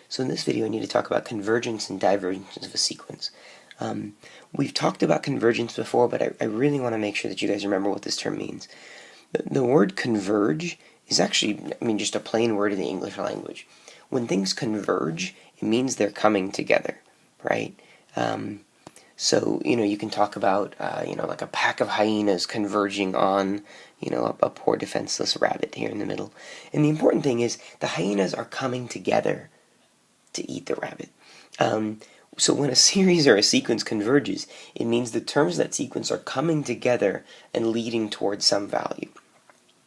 So in this video I need to talk about convergence and divergence of a sequence. We've talked about convergence before, but I really want to make sure that you guys remember what this term means. The word converge is actually, just a plain word in the English language. When things converge, it means they're coming together, right? So, you can talk about, like a pack of hyenas converging on, a poor defenseless rabbit here in the middle. And the important thing is the hyenas are coming together to eat the rabbit. So when a series or a sequence converges, it means the terms of that sequence are coming together and leading towards some value.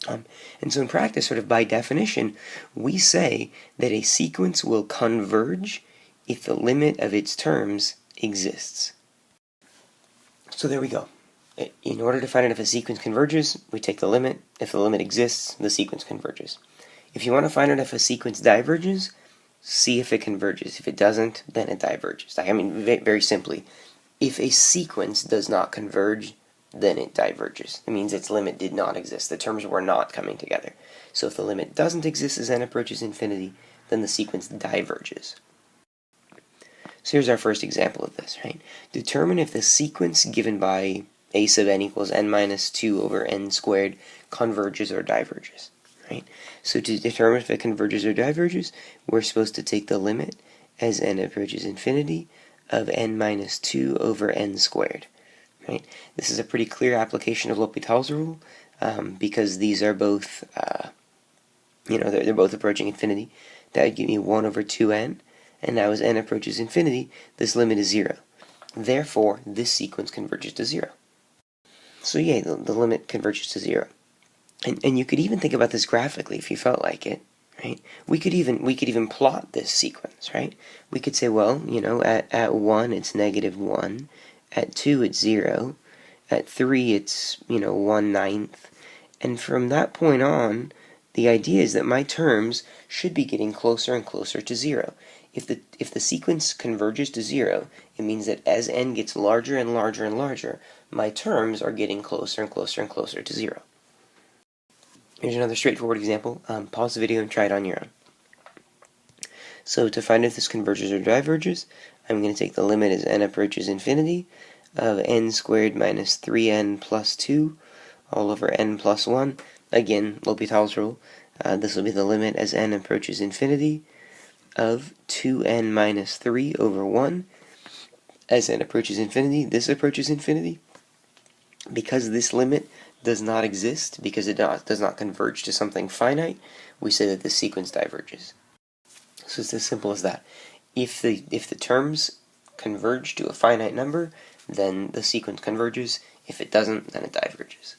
And so in practice, sort of by definition, we say that a sequence will converge if the limit of its terms exists. So there we go. In order to find out if a sequence converges, we take the limit. If the limit exists, the sequence converges. If you want to find out if a sequence diverges, see if it converges. If it doesn't, then it diverges. Very simply, if a sequence does not converge, then it diverges. It means its limit did not exist. The terms were not coming together. So if the limit doesn't exist as n approaches infinity, then the sequence diverges. So here's our first example of this, right? Determine if the sequence given by a sub n equals n minus 2 over n squared converges or diverges, right? So to determine if it converges or diverges, we're supposed to take the limit as n approaches infinity of n minus 2 over n squared, right? This is a pretty clear application of L'Hopital's rule because these are both, they're both approaching infinity. That would give me 1 over 2n, and now as n approaches infinity, this limit is 0. Therefore, this sequence converges to 0. So yay, the limit converges to 0. And you could even think about this graphically if you felt like it, right? We could even plot this sequence, right? We could say, well, at 1 it's negative 1, at 2 it's 0, at 3 it's, 1/9, and from that point on, the idea is that my terms should be getting closer and closer to 0. If the sequence converges to 0, it means that as n gets larger and larger and larger, my terms are getting closer and closer and closer to 0. Here's another straightforward example. Pause the video and try it on your own. So to find if this converges or diverges, I'm going to take the limit as n approaches infinity of n squared minus 3n plus 2 all over n plus 1. Again, L'Hopital's rule. This will be the limit as n approaches infinity of 2n minus 3 over 1. As n approaches infinity, this approaches infinity. Because this limit does not exist, because it does not converge to something finite, we say that this sequence diverges. So it's as simple as that. If the terms converge to a finite number, then the sequence converges. If it doesn't, then it diverges.